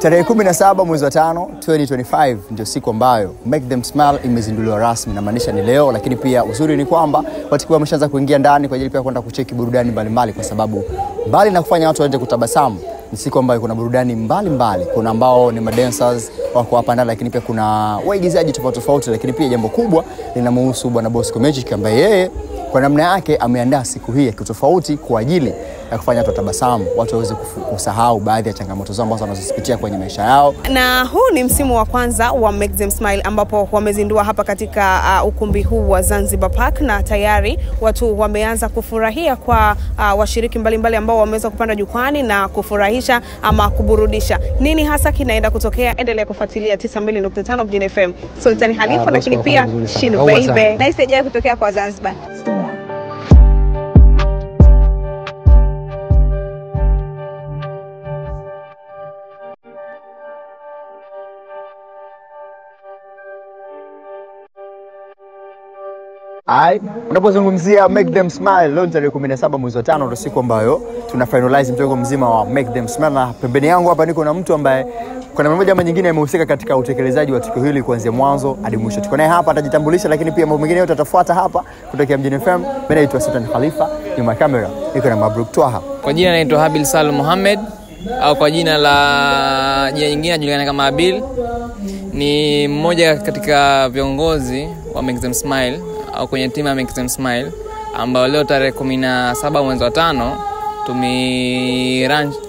Tarehe 17 mwezi wa 5 2025 ndio siku ambayo Make Them Smile imezinduliwa rasmi, na maanisha ni leo. Lakini pia uzuri ni kwamba watu wameshaanza kuingia ndani kwa ajili pia kwenda kucheki burudani mbalimbali, kwa sababu mbali na kufanya watu waende kutabasamu, ni siku ambayo kuna burudani mbalimbali. Kuna ambao ni madancers wako hapa ndani, lakini pia kuna waigizaji tofauti. Lakini pia jambo kubwa linamhusu Bwana Bosco Magic, ambaye yeye kwa namna yake ameandaa siku hii kitofauti kwa ajili ya kufanya watu tabasamu, watu waweze kusahau baadhi ya changamoto zao ambazo wanazozipitia kwenye maisha yao. Na huu ni msimu wa kwanza wa Make Them Smile, ambapo wamezindua hapa katika ukumbi huu wa Zanzibar Park, na tayari watu wameanza kufurahia kwa washiriki mbalimbali ambao wameweza kupanda jukwani na kufurahisha ama kuburudisha. Nini hasa kinaenda kutokea? Endelea kufuatilia 92.5 Mjini FM. Sultan Khalifa, lakini pia Shino Baby. Na isijaye kutokea kwa Zanzibar. Unapozungumzia Make Them Smile, leo tarehe 17 mwezi wa 5 ndio siku ambayo tuna finalize mpango mzima wa Make Them Smile, na pembeni yangu hapa niko na mtu ambaye kwa namna moja ama nyingine amehusika katika utekelezaji wa tukio hili kuanzia mwanzo hadi mwisho. Tuko naye hapa, atajitambulisha, lakini pia mambo mengine yote atafuata hapa kutoka Mjini FM. Mimi naitwa Sultan Khalifa, nyuma ya kamera niko na Mabruk Twaha. Kwa jina naitwa Habil Salum Mohamed, au kwa jina jingine anajulikana kama Habil. Ni mmoja katika viongozi wa Make Them Smile au kwenye timu ya Make Them Smile, ambao leo tarehe 17 mwezi wa 5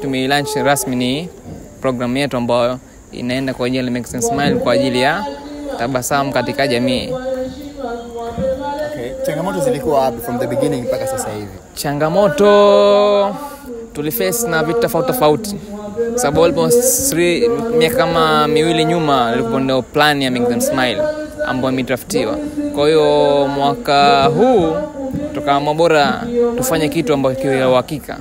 tume-launch rasmi ni program yetu ambayo inaenda kwa ajili ya Make Them Smile kwa ajili ya tabasamu katika jamii. Okay, changamoto zilikuwa wapi from the beginning mpaka sasa hivi? Changamoto tuliface na vitu tofauti. Sababu almost miaka kama miwili nyuma nilikuwa ndio plan ya Make Them Smile ambayo imedraftiwa. Kwa hiyo mwaka huu tukaamua bora tufanye kitu ambacho kiwe uhakika.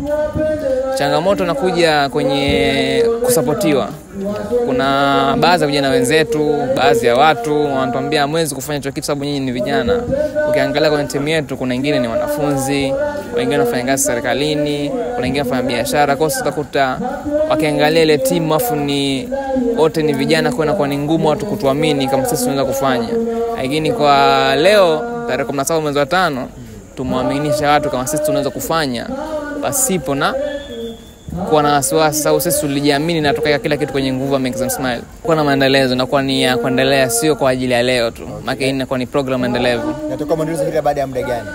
Changamoto nakuja kwenye kusapotiwa. Kuna baadhi ya vijana wenzetu, baadhi ya watu wanatuambia mwezi kufanya hicho kitu sababu nyinyi ni vijana. Ukiangalia kwenye timu yetu kuna wengine ni wanafunzi, wengine wanafanya kazi serikalini, kuna wengine wanafanya biashara. Kwa hiyo utakuta wakiangalia ile timu afu ni wote ni vijana, kwa ni ngumu watu kutuamini kama sisi tunaweza kufanya. Lakini kwa leo tarehe 17 mwezi wa 5 tumewaaminisha watu kama sisi tunaweza kufanya pasipo na kuwa na wasiwasi, sababu sisi tulijiamini na tukaweka kila kitu kwenye nguvu ya Make Them Smile. Kwa na maendelezo na kwa ni ya kuendelea, sio kwa ajili ya leo tu. Maana inakuwa ni program endelevu. Natoka mwendelezo kila baada ya muda gani?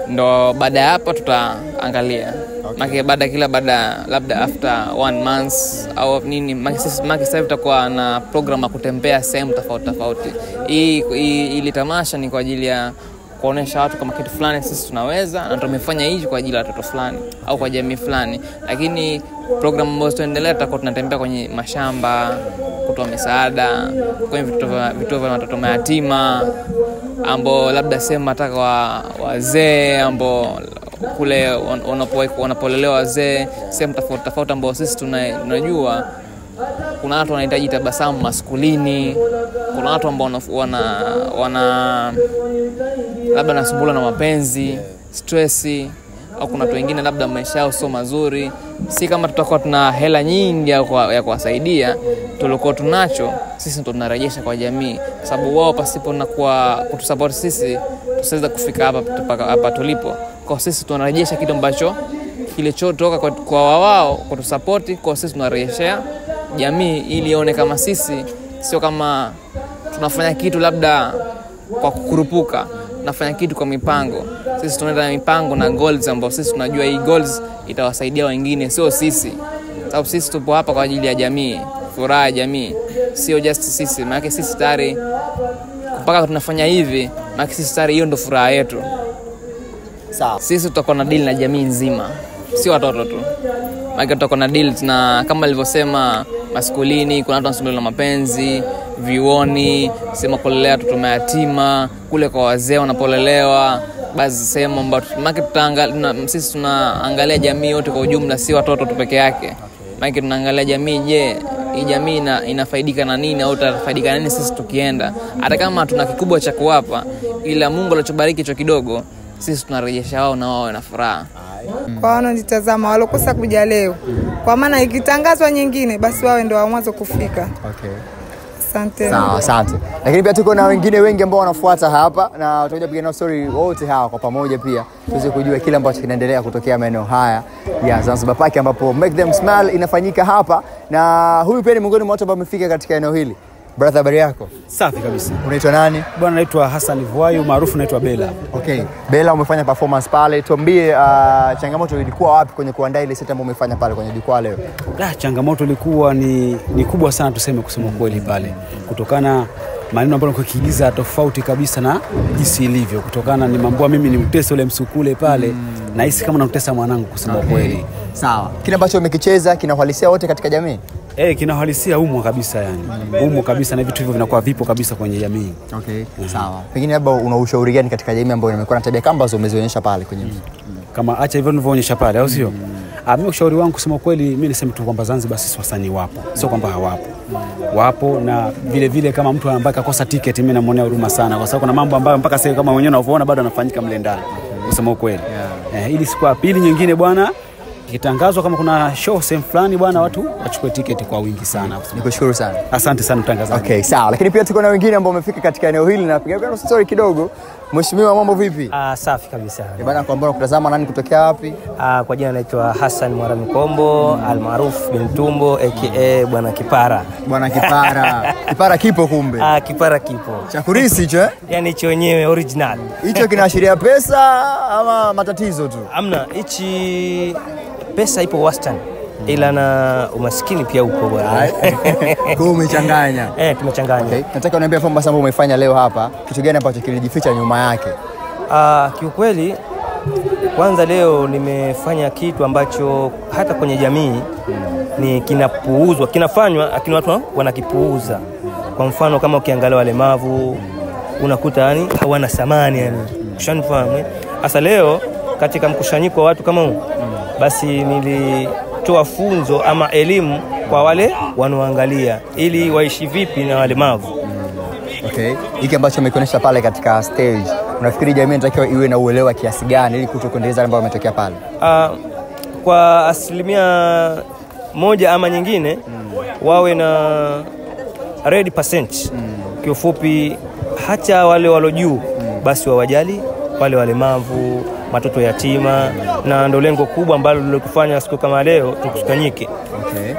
Ndo baada ya hapa tutaangalia. Okay. Maana baada labda after 1 month au nini, maana sasa tutakuwa na program ya kutembea sehemu tofauti. Ili tamasha ni kwa ajili ya kuonesha watu kama kitu fulani sisi tunaweza, na tumefanya hivi kwa ajili ya watoto fulani au kwa jamii fulani. Lakini program ambazo tunaendelea tutakuwa tunatembea kwenye mashamba, kutoa misaada kwenye vituo vya watoto mayatima, ambao labda sehemu nataka wazee ambao kule wanapolelewa wazee, sehemu tofauti ambao sisi tunajua kuna watu wanahitaji tabasamu maskulini, kuna watu ambao wana labda nasumbuliwa na mapenzi, stress, au kuna watu wengine labda maisha yao sio mazuri. Si kama tutakuwa tuna hela nyingi ya kuwasaidia, tulikuwa tunacho sisi ndo tunarejesha kwa jamii, sababu wao pasipo na kutusupport sisi tusaweza kufika hapa tulipo. Kwa sisi tunarejesha kitu ambacho kilichotoka kwa wao kutusupport, kwa sisi tunarejeshea jamii ili ione kama sisi sio kama tunafanya kitu labda kwa kukurupuka, tunafanya kitu kwa mipango. Sisi tunaenda na mipango na goals ambazo sisi tunajua hii goals itawasaidia wengine, sio sisi. Sababu sisi tupo hapa kwa ajili ya jamii, furaha ya jamii, sio just sisi. Maana sisi tayari mpaka tunafanya hivi, maana sisi tayari hiyo ndio furaha yetu. Sawa. Sisi tutakuwa na deal na jamii nzima, sio watoto tu. Maana tutakuwa na deal na kama alivyosema maskulini, kuna watu wanasumbuliwa na mapenzi, vioni, sema kulelea watoto mayatima, kule kwa wazee wanapolelewa, baadhi sehemu ambapo sisi tunaangalia jamii yote kwa ujumla, si watoto tu peke yake. Maana tunaangalia jamii, je, hii jamii inafaidika na nini au tutafaidika na nini sisi tukienda. Hata kama tuna kikubwa cha kuwapa, ila Mungu alichobariki hicho kidogo, sisi tunarejesha wao na wao na furaha. kwa wanaonitazama walokosa kuja leo. Kwa maana ikitangazwa nyingine basi wawe ndio wa mwanzo kufika. Okay. Asante. Sawa, asante. Lakini pia tuko na wengine wengi ambao wanafuata hapa na tutakuja kupiga nao story wote hawa kwa pamoja pia tuweze kujua kile ambacho kinaendelea kutokea maeneo haya ya Zanzibar Park ambapo Make Them Smile inafanyika hapa, na huyu pia ni miongoni mwa watu ambao wamefika katika eneo hili. Brother, habari yako? Safi kabisa. Unaitwa nani? Bwana, naitwa Hassan Vuayo, maarufu naitwa Bella. Okay. Bella, umefanya performance pale. Tuambie changamoto ilikuwa wapi kwenye kuandaa ile set ambayo umefanya pale kwenye jukwaa leo? Changamoto ilikuwa ni kubwa sana kusema kweli pale. Kutokana maneno ambayo nikiigiza tofauti kabisa na jinsi ilivyo. Kutokana ni mambo mimi ni mtesa ule msukule pale na hisi kama namtesa mwanangu kusema kweli. Sawa. Kile ambacho umekicheza kinahalisia wote katika jamii? Kinahalisia humo kabisa yani. Humo kabisa na vitu hivyo vinakuwa vipo kabisa kwenye jamii. Okay. Sawa. Pengine labda una ushauri gani katika jamii ambayo imekuwa na tabia ambazo umezionyesha pale kwenye kama acha hivyo nilivyoonyesha pale au sio? Mimi ushauri wangu kusema kweli mimi niseme tu kwamba Zanzibar sisi wasanii wapo. Sio kwamba hawapo. Wapo na vile vile kama mtu ambaye kakosa ticket mimi namuonea huruma sana kwa sababu kuna mambo ambayo mpaka sasa kama wenyewe unavyoona bado yanafanyika mle ndani. Kusema kweli. Ili siku ya pili nyingine bwana ikitangazwa kama kuna show sehemu fulani bwana watu wachukue tiketi kwa wingi sana. Nikushukuru sana. Asante sana mtangazaji. Okay, sawa. Lakini pia tuko na wengine ambao wamefika katika eneo hili na piga story kidogo. Mheshimiwa, mambo vipi? Safi kabisa. Bwana, kwa mbona kutazama nani kutokea wapi? Kwa jina naitwa Hassan Mwaramikombo, almaarufu bin Tumbo aka Bwana Kipara. Bwana Kipara. Kipara kipo kumbe? Kipara kipo. Cha kurisi hicho Yaani hicho wenyewe original. Hicho kinaashiria pesa ama matatizo tu? Amna, hichi pesa ipo wastani. Ila na umaskini pia upo bwana. Kwa umechanganya. Tumechanganya. Okay. Nataka uniambie performance ambayo umefanya leo hapa, kitu gani ambacho kilijificha nyuma yake? Kiukweli kwanza leo nimefanya kitu ambacho hata kwenye jamii ni kinapuuzwa, kinafanywa lakini watu wanakipuuza. Kwa mfano kama ukiangalia walemavu unakuta yani hawana thamani yani. Ushanifahamu? Sasa leo katika mkusanyiko wa watu kama huu basi nilitoa funzo ama elimu kwa wale wanaoangalia ili waishi vipi na walemavu. Okay. Hiki ambacho umekionyesha pale katika stage, unafikiri jamii inatakiwa iwe na uelewa kiasi gani ili kutokuendeleza mambo yametokea pale? Kwa asilimia moja ama nyingine wawe na ready percent. Kiufupi hata wale walo juu basi wawajali wale walemavu, watoto yatima, na ndio lengo kubwa ambalo lilikufanya siku kama leo tukusanyike. Okay.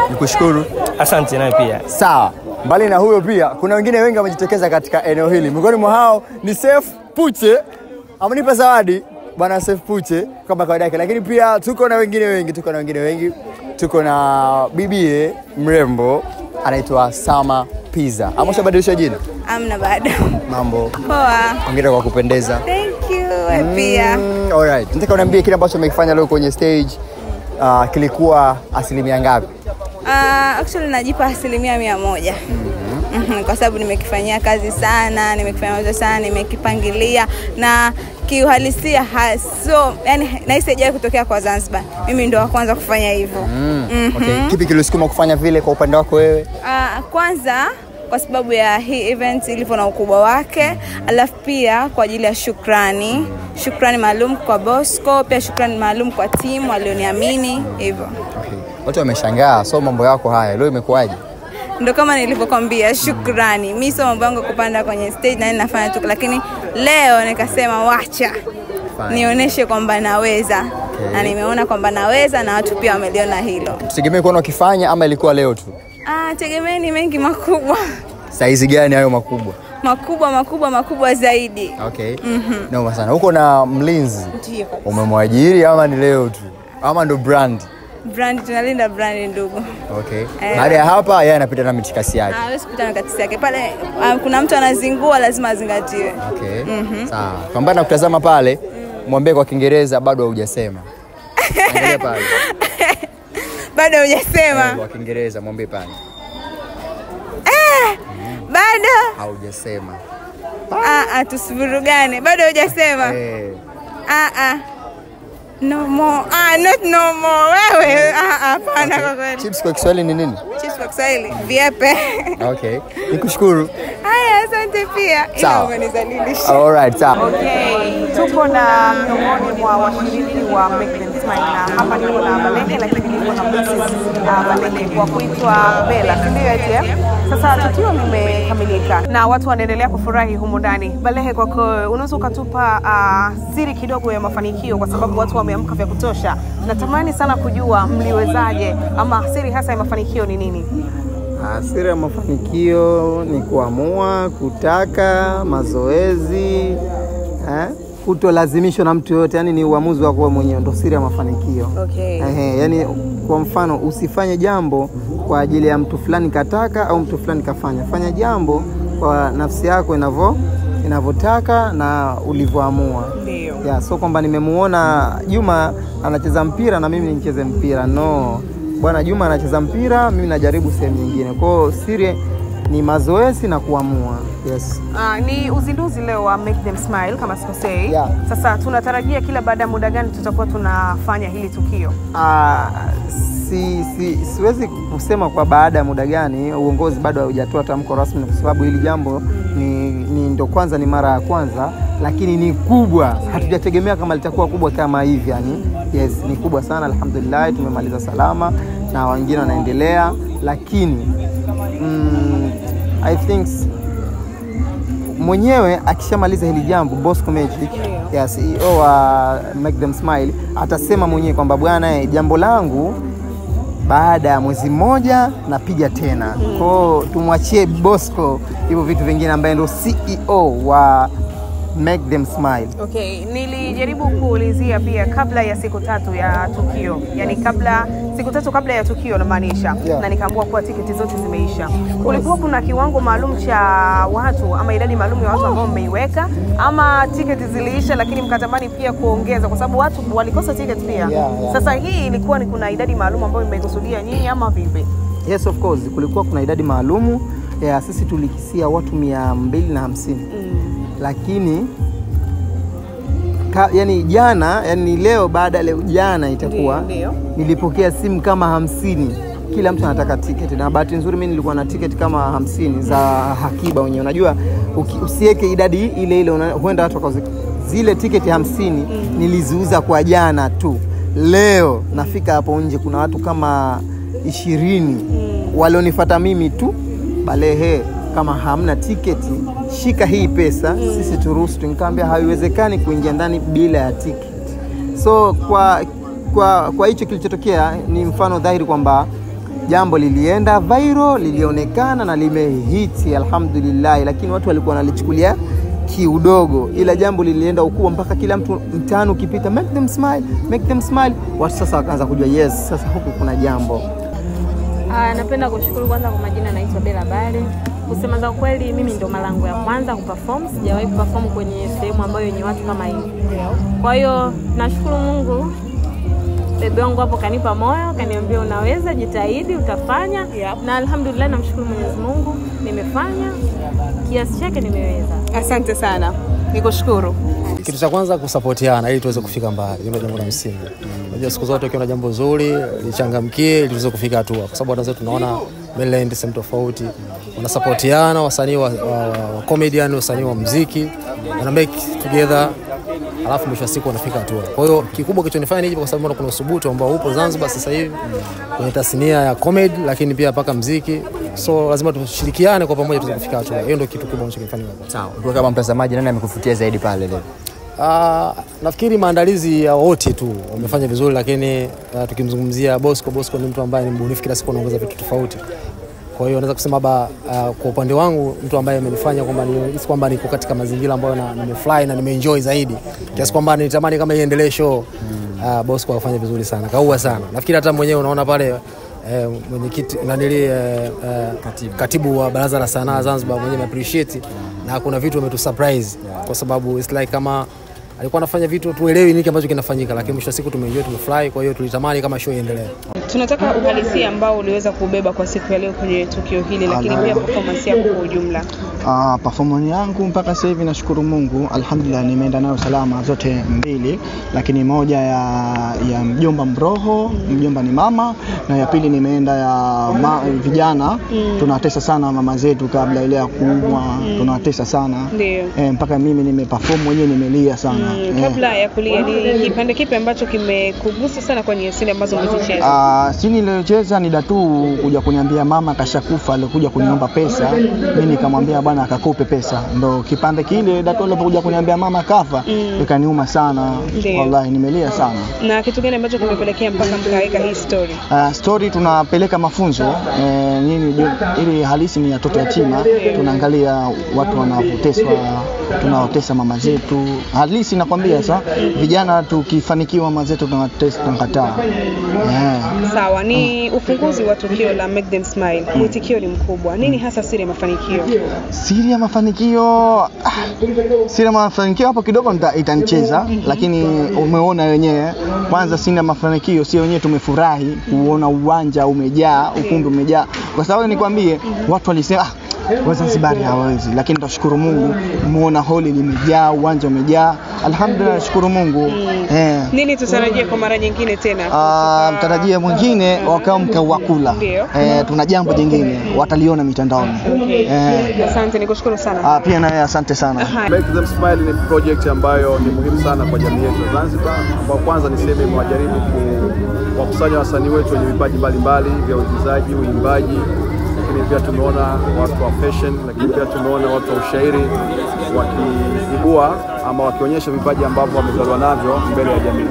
Nikushukuru. Asante naye pia. Sawa. Mbali na huyo pia kuna wengine wengi wamejitokeza katika eneo hili. Miongoni mwa hao ni Seif Puche. Amenipa zawadi bwana Seif Puche kama kawaida yake. Lakini pia tuko na wengine wengi. Tuko na bibie mrembo anaitwa Sama Pizza. Ameshabadilisha jina? Amna bado. Mambo. Poa. Hongera kwa kupendeza. Thank you. Pia. Alright. Nataka uniambie kile ambacho umekifanya leo kwenye stage kilikuwa asilimia ngapi? Actually najipa 100%. Kwa sababu nimekifanyia kazi sana, nimekifanya mazoezi sana, nimekipangilia na kiuhalisia haso yani naisi haijawahi kutokea kwa Zanzibar. Mimi ndo wa kwanza kufanya hivyo. Okay. Kipi kilisukuma kufanya vile kwa upande wako wewe? Kwanza kwa sababu ya hii event ilivyo na ukubwa wake, alafu pia kwa ajili ya shukrani maalum kwa Bosco, pia shukrani maalum kwa timu walioniamini hivyo. Okay. Watu wameshangaa, so mambo yako haya leo imekuwaje? Ndio kama nilivyokuambia, shukrani. Mimi sio mambo yangu kupanda kwenye stage na ninafanya tu, lakini leo nikasema wacha nionyeshe kwamba naweza. Okay. Na nimeona kwamba naweza na watu pia wameliona hilo. Tutegemee kuona ukifanya ama ilikuwa leo tu? Tegemeeni mengi makubwa. Saizi gani hayo makubwa? Makubwa zaidi. Okay. Noma sana. Huko na mlinzi. Ndio. Umemwajiri ama ni leo tu? Ama ndo brand? Brand, tunalinda brand ndugu. Okay. Baada ya hapa yeye anapita na mitikasi yake. Hawezi kupita na mitikasi yake. Pale kuna mtu anazingua lazima azingatiwe. Okay. Sawa. Kwamba na kutazama pale, mwambie kwa Kiingereza bado hujasema. Angalia pale. Bado hujasema. Kwa Kiingereza mwambie pale. Bado haujasema. Tusivurugane. Bado hujasema. No more. Not no more. Wewe hapana kwa kweli. Chips kwa Kiswahili ni nini? Chips kwa Kiswahili viepe. Okay. Nikushukuru. Haya, asante pia. Ila umenizalilisha. Alright, sawa. Okay. Tuko na miongoni mwa washiriki mashabiki wa Make Them Smile, na hapa niko na Balehe, lakini niko na Mrs. Balehe wa kuitwa Bella, si ndio eti? Sasa tukio limekamilika na watu wanaendelea kufurahi humu ndani. Balehe, kwako unaweza ukatupa siri kidogo ya mafanikio, kwa sababu watu wameamka vya kutosha. Natamani sana kujua mliwezaje, ama siri hasa ya mafanikio ni nini? Siri ya mafanikio ni kuamua, kutaka, mazoezi, kutolazimishwa na mtu yote, yani ni uamuzi wako wewe mwenyewe, ndio siri ya mafanikio. Okay. Yani kwa mfano usifanye jambo kwa ajili ya mtu fulani kataka au mtu fulani kafanya. Fanya jambo kwa nafsi yako inavyotaka na ulivyoamua. Ndio. Yeah, so kwamba nimemuona Juma anacheza mpira na mimi nicheze mpira. No. Bwana Juma anacheza mpira, mimi najaribu sehemu nyingine. Kwa hiyo siri ni mazoezi na kuamua. Yes. Ni uzinduzi leo wa Make Them Smile kama sikosei. Yeah. Sasa tunatarajia kila baada ya muda gani tutakuwa tunafanya hili tukio? Siwezi kusema kwa baada ya muda gani, uongozi bado haujatoa tamko rasmi kwa sababu hili jambo ni ndo kwanza, ni mara ya kwanza, lakini ni kubwa. Hatujategemea kama litakuwa kubwa kama hivi yani. Yes, ni kubwa sana, alhamdulillah tumemaliza salama na wengine wanaendelea, lakini I think mwenyewe akishamaliza hili jambo Bosco Magic, ya CEO wa Make Them Smile, atasema mwenyewe kwamba bwana, jambo langu baada ya mwezi mmoja napiga tena. Kwa tumwachie Bosco hivyo vitu vingine, ambaye ndio CEO wa Make Them Smile. Okay, nilijaribu kuulizia pia kabla ya siku 3 ya tukio. Yani siku 3 kabla ya tukio namaanisha. Yeah. Na nikaambiwa kuwa tiketi zote zimeisha. Kulikuwa kuna kiwango maalum cha watu ama idadi maalum ya watu ambao mmeiweka, ama tiketi ziliisha lakini mkatamani pia kuongeza kwa sababu watu walikosa tiketi pia? Yeah. Sasa hii ilikuwa ni kuna idadi maalum ambayo mmekusudia nyinyi ama vipi? Yes, of course. Kulikuwa kuna idadi maalum. Sisi tulikisia watu 250. Lakini yani jana, yani leo baada leo jana itakuwa nilipokea simu kama 50. Kila mtu anataka tiketi, na bahati nzuri mimi nilikuwa na tiketi kama 50 za hakiba wenyewe. Unajua usiweke idadi ile huenda watu kwa zile tiketi 50 niliziuza kwa jana tu. Leo nafika hapo nje kuna watu kama 20 walionifuata mimi tu, Balehe, kama hamna tiketi shika hii pesa, sisi turuhusu. Nikamwambia haiwezekani kuingia ndani bila ya tiketi. So kwa hicho kilichotokea ni mfano dhahiri kwamba jambo lilienda viral, lilionekana na limehiti alhamdulillah, lakini watu walikuwa wanalichukulia kiudogo, ila jambo lilienda ukubwa mpaka kila mtu mtaani ukipita Make Them Smile, Make Them Smile, watu sasa wakaanza kujua yes, sasa huku kuna jambo. Napenda kushukuru kwanza kwa majina, naitwa Bella Bale. Kusema za kweli mimi ndo mara yangu ya kwanza kuperform, sijawahi kuperform kwenye sehemu ambayo yenye watu kama hivi. Kwa hiyo nashukuru Mungu, bebe wangu hapo kanipa moyo, kaniambia unaweza, jitahidi, utafanya. Na alhamdulillah namshukuru Mwenyezi Mungu, nimefanya kiasi chake, nimeweza. Asante sana. Nikushukuru. Kitu cha kwanza kusapotiana ili tuweze kufika mbali. Ndio jambo la msingi. Unajua siku zote ukiona jambo zuri, lichangamkie ili tuweze kufika hatua. Kwa sababu hata tunaona mainland sehemu tofauti wanasapotiana, wasanii wa comedian, wasanii wa muziki, wana make together, alafu mwisho wa siku wanafika hatua. Kwa hiyo kikubwa kilichonifanya nije kwa sababu kuna usubutu ambao upo Zanzibar sasa hivi kwenye tasnia ya comedy, lakini pia paka muziki. So lazima tushirikiane kwa pamoja tuweze kufika hatua. Hiyo ndio kitu kikubwa kinachonifanya hapa. Sawa. Kwa kama mtazamaji, nani amekufutia zaidi pale leo? Nafikiri maandalizi ya wote tu wamefanya vizuri, lakini tukimzungumzia Bosco ni mtu ambaye ni mbunifu, kila siku anaongeza vitu tofauti. Kwa hiyo naweza kusema kwa upande wangu mtu ambaye amenifanya kwamba niko katika mazingira ambayo nimefly na nimeenjoy zaidi. Kiasi kwamba nitamani kama iendelee show, Bosco afanye vizuri sana. Kaua sana. Nafikiri hata mwenyewe unaona pale mwenyekiti katibu wa Baraza la Sanaa Zanzibar mwenyewe appreciate, na kuna vitu ametu surprise kwa sababu it's like kama alikuwa anafanya vitu tuelewi nini ambacho kinafanyika, lakini mwisho wa siku tumeenjoy, tumefly. Kwa hiyo tulitamani kama show iendelee. Tunataka uhalisia ambao uliweza kubeba kwa siku ya leo kwenye tukio hili, lakini pia performance yako kwa ujumla. Performance yangu mpaka sasa hivi nashukuru Mungu, alhamdulillah nimeenda nayo salama zote mbili, lakini moja ya mjomba Mroho, mjomba ni mama, na ya pili nimeenda ya vijana. Tunatesa sana mama zetu kabla ile ya kuumwa, tunatesa sana. Mpaka mimi nimeperform mwenyewe nimelia sana. Kabla ya kulia, ni kipande kipi ambacho kimekugusa sana kwenye scene ambazo umezicheza? Scene niliyocheza ni Datu kuja kuniambia mama kashakufa, alikuja kuniomba pesa, mimi nikamwambia bwana akakope pesa. Ndo kipande kile Datu alipokuja kuniambia mama kafa, ikaniuma sana. Wallahi nimelia sana. Na kitu gani ambacho kimepelekea mpaka mkaweka hii story? Story tunapeleka mafunzo ili halisi ni watoto yatima, tunaangalia watu wanaoteswa, tunaotesa mama zetu. Halisi nakwambia sasa, vijana tukifanikiwa mama zetu tunatesa, tunakataa. Sawa, ni ufunguzi wa tukio la Make Them Smile. Mwitikio ni mkubwa. Nini hasa siri ya mafanikio? Siri ya mafanikio hapo kidogo itanicheza, lakini umeona wenyewe. Kwanza siri ya mafanikio sio wenyewe tumefurahi kuona uwanja umejaa, ukumbi umejaa. Kwa sababu nikwambie watu walisema Wazanzibari hawawezi, lakini tunashukuru Mungu muona holi limejaa, uwanja umejaa. Alhamdulillah, nashukuru Mungu. Nini tutarajie kwa mara nyingine tena? Mtarajia mwingine wakamka wakula. Tuna jambo jingine wataliona mitandaoni. Asante, nikushukuru sana. Pia nawe asante sana. Make Them Smile ni project ambayo ni muhimu sana kwa jamii yetu ya Zanzibar. Kwa kwanza niseme mwajaribu kuwakusanya wasanii wetu wenye vipaji mbalimbali vya uigizaji, uimbaji, lakini pia tumeona watu wa fashion, lakini pia tumeona watu wa ushairi wakiibua ama wakionyesha vipaji ambavyo wamezaliwa navyo mbele ya jamii.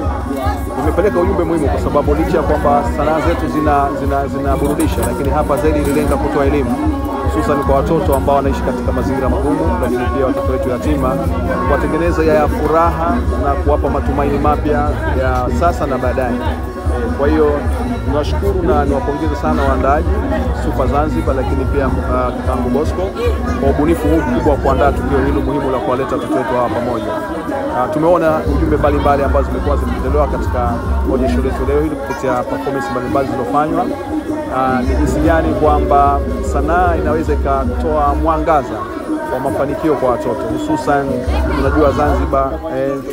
Nimepeleka ujumbe muhimu kwa sababu licha kwamba sanaa zetu zinaburudisha, lakini hapa zaidi ililenga kutoa elimu hususan kwa watoto ambao wanaishi katika mazingira magumu, lakini pia watoto wetu yatima, kuwatengeneza ya furaha na kuwapa matumaini mapya ya sasa na baadaye. Kwa hiyo tunashukuru na niwapongeze sana waandaaji Super Zanzibar, lakini pia Kangu Bosco kwa ubunifu huu mkubwa wa kuandaa tukio hili muhimu la kuwaleta watoto wetu hapa pamoja. Tumeona ujumbe mbalimbali ambazo zimekuwa zimetolewa katika onyesho letu leo hili kupitia performance mbalimbali zilizofanywa. Ni jinsi gani kwamba sanaa inaweza ikatoa mwangaza wa mafanikio kwa watoto, hususan tunajua Zanzibar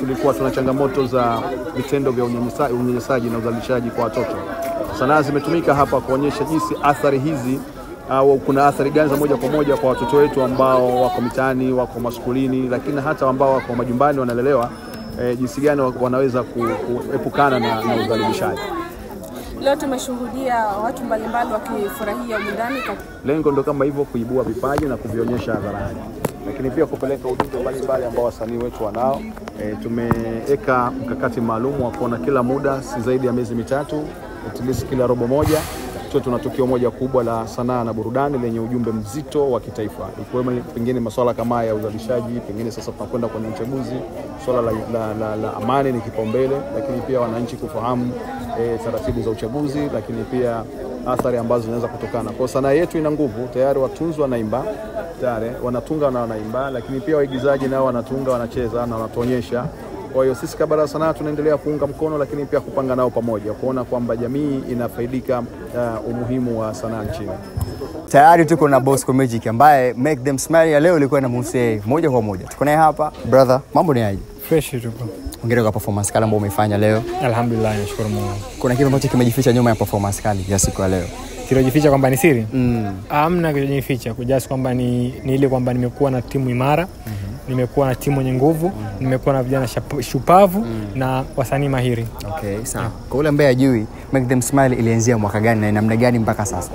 tulikuwa tuna changamoto za vitendo vya unyanyasaji na udhalilishaji kwa watoto. Sanaa zimetumika hapa kuonyesha jinsi athari hizi au kuna athari gani za moja kwa moja kwa watoto wetu ambao wako mitaani, wako maskulini, lakini hata ambao wako majumbani wanalelewa, jinsi gani wanaweza kuepukana na udhalilishaji. Leo tumeshuhudia watu mbalimbali wakifurahia burudani. Lengo ndio kama hivyo, kuibua vipaji na kuvionyesha hadharani, lakini pia kupeleka ujumbe mbalimbali ambao wasanii wetu wanao. Tumeweka mkakati maalum wa kuona kila muda, si zaidi ya miezi mitatu, at least kila robo moja tuna tukio moja kubwa la sanaa na burudani lenye ujumbe mzito wa kitaifa, ikiwemo pengine masuala kama ya uzalishaji, pengine sasa tunakwenda kwenye uchaguzi, swala la amani ni kipaumbele, lakini pia wananchi kufahamu taratibu za uchaguzi, lakini pia athari ambazo zinaweza kutokana. Kwa sanaa yetu ina nguvu, tayari watunzi wanaimba, tayari wanatunga na wanaimba, lakini pia waigizaji nao wanatunga, wanacheza na wanatuonyesha. Kwa hiyo sisi kama sanaa tunaendelea kuunga mkono, lakini pia kupanga nao pamoja, kuona kwamba jamii inafaidika umuhimu wa sanaa nchini. Tayari tuko na Bosco Magic ambaye Make Them Smile ya leo ilikuwa inamhusu moja kwa moja. Tuko naye hapa. Brother, mambo ni aje? Fresh tupo. Hongera kwa performance kali ambayo umeifanya leo. Alhamdulillah, nashukuru Mungu. Kuna kitu ambacho kimejificha nyuma ya performance kali ya siku ya leo? Kilojificha kwamba ni siri? Hamna kilojificha, kujasi kwamba ni ile kwamba nimekuwa na timu imara. Nimekuwa na timu yenye nguvu, nimekuwa na vijana shupavu na wasanii mahiri. Okay, sawa. Kwa ule ambaye hajui, Make Them Smile ilianzia mwaka gani na namna gani mpaka sasa?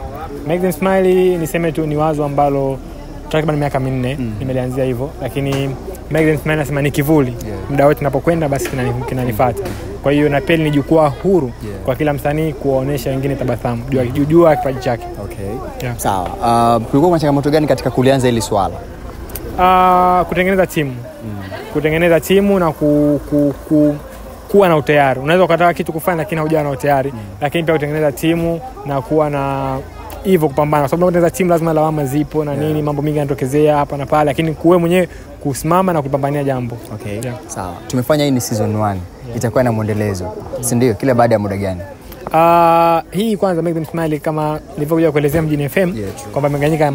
Make Them Smile niseme tu ni wazo ambalo takriban miaka 4 nimelianzia hivyo, lakini Make Them Smile nasema ni kivuli. Muda wote ninapokwenda basi kinanifuata. Kwa hiyo na pia ni jukwaa huru kwa kila msanii kuwaonesha wengine tabasamu, jua kipaji chake. Okay. Sawa. Kulikuwa na changamoto gani katika kulianza hili swala? Kutengeneza timu. Kutengeneza timu na kuwa na utayari. Unaweza ukataka kitu kufanya lakini haujawa na utayari. Lakini pia kutengeneza timu na kuwa na hivyo kupambana. Kwa sababu kutengeneza timu lazima lawama zipo na nini, mambo mengi yanatokezea hapa na pale, lakini kuwe mwenyewe kusimama na kupambania jambo. Okay. Sawa. Tumefanya hii ni season 1. Itakuwa na muendelezo. Si ndio? Kila baada ya muda gani? Hii kwanza Make Them Smile kama nilivyokuja kuelezea Mjini FM kwamba imeganyika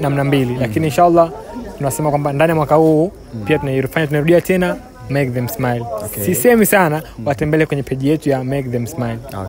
namna mbili, lakini inshallah tunasema kwamba ndani ya mwaka huu pia tunarudia tena Make Them Smile. Sisemi sana, watembelee kwenye page yetu ya Make Them Smile.